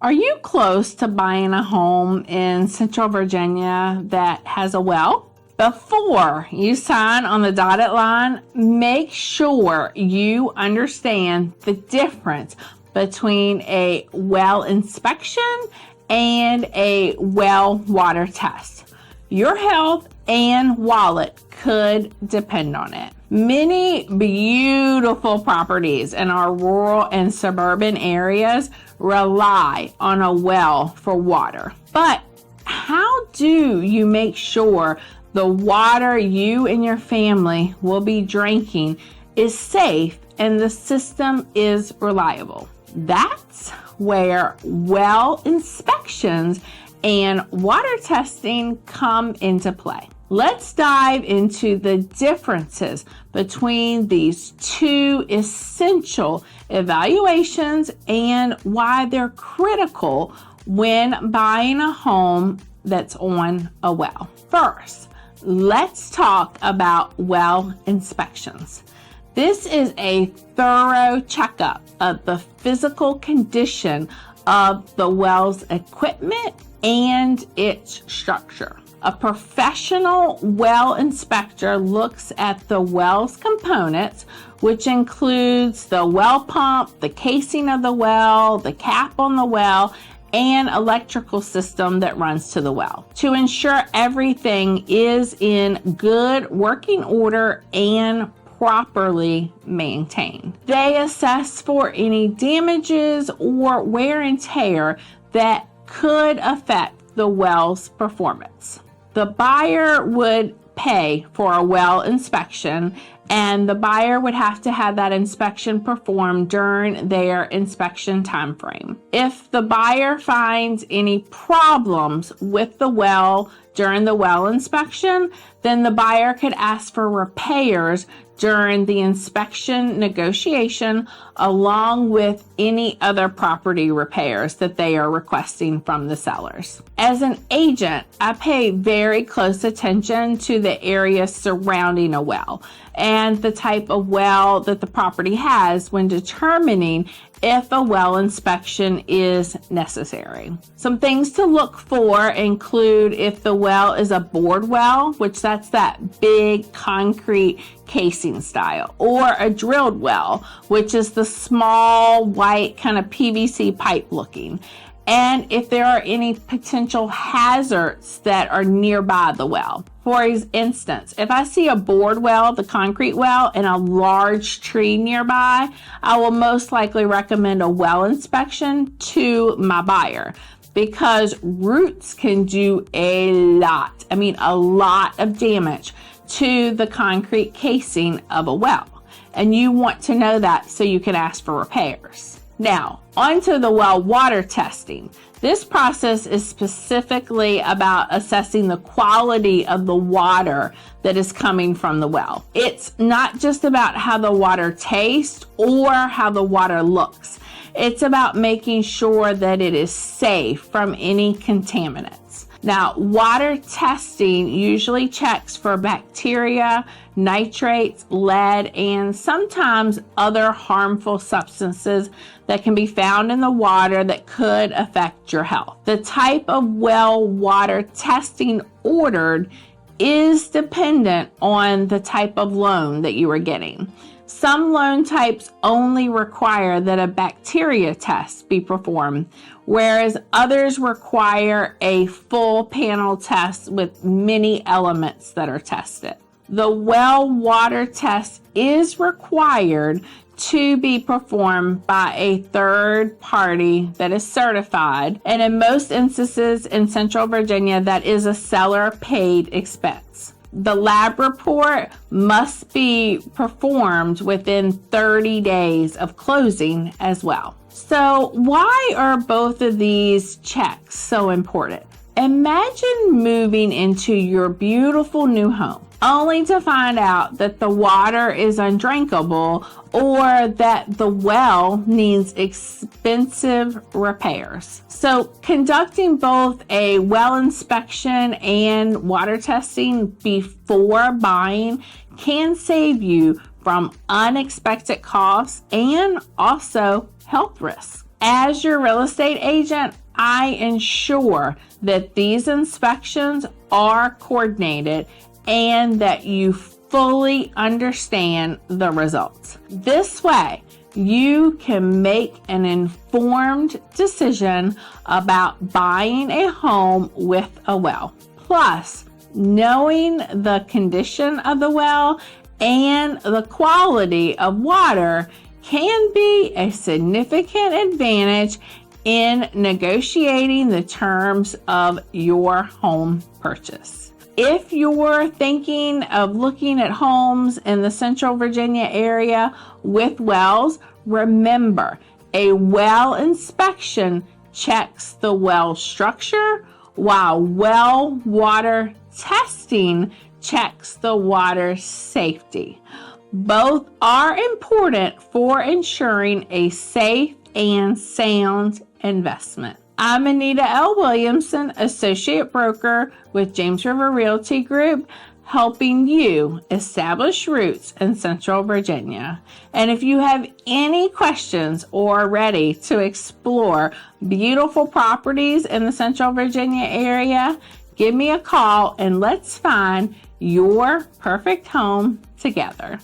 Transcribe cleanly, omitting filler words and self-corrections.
Are you close to buying a home in Central Virginia that has a well? Before you sign on the dotted line, make sure you understand the difference between a well inspection and a well water test. Your health and wallet could depend on it. Many beautiful properties in our rural and suburban areas rely on a well for water. But how do you make sure the water you and your family will be drinking is safe and the system is reliable? That's where well inspections and water testing come into play. Let's dive into the differences between these two essential evaluations and why they're critical when buying a home that's on a well. First, let's talk about well inspections. This is a thorough checkup of the physical condition of the well's equipment and its structure. A professional well inspector looks at the well's components, which includes the well pump, the casing of the well, the cap on the well, and electrical system that runs to the well, to ensure everything is in good working order and properly maintained. They assess for any damages or wear and tear that could affect the well's performance. The buyer would pay for a well inspection, and the buyer would have to have that inspection performed during their inspection time frame. If the buyer finds any problems with the well during the well inspection, then the buyer could ask for repairs during the inspection negotiation, along with any other property repairs that they are requesting from the sellers. As an agent, I pay very close attention to the area surrounding a well and the type of well that the property has when determining if a well inspection is necessary. Some things to look for include if the well is a bored well, which that's that big concrete casing style, or a drilled well, which is the small white kind of PVC pipe looking. And if there are any potential hazards that are nearby the well. For instance, if I see a bored well, the concrete well, and a large tree nearby, I will most likely recommend a well inspection to my buyer, because roots can do a lot of damage to the concrete casing of a well. And you want to know that so you can ask for repairs. Now, onto the well water testing. This process is specifically about assessing the quality of the water that is coming from the well. It's not just about how the water tastes or how the water looks. It's about making sure that it is safe from any contaminants. Now, water testing usually checks for bacteria, nitrates, lead, and sometimes other harmful substances that can be found in the water that could affect your health. The type of well water testing ordered is dependent on the type of loan that you are getting. Some loan types only require that a bacteria test be performed, whereas others require a full panel test with many elements that are tested. The well water test is required to be performed by a third party that is certified, and in most instances in Central Virginia, that is a seller paid expense. The lab report must be performed within 30 days of closing as well. So why are both of these checks so important? Imagine moving into your beautiful new home only to find out that the water is undrinkable or that the well needs expensive repairs. So conducting both a well inspection and water testing before buying can save you from unexpected costs and also health risks. As your real estate agent, I ensure that these inspections are coordinated and that you fully understand the results. This way, you can make an informed decision about buying a home with a well. Plus, knowing the condition of the well and the quality of water can be a significant advantage in negotiating the terms of your home purchase. If you're thinking of looking at homes in the Central Virginia area with wells, remember, a well inspection checks the well structure, while well water testing checks the water safety. Both are important for ensuring a safe and sound investment. I'm Anita L Williamson, Associate Broker with James River Realty Group, helping you establish roots in Central Virginia. And if you have any questions or are ready to explore beautiful properties in the Central Virginia area, give me a call and let's find your perfect home together.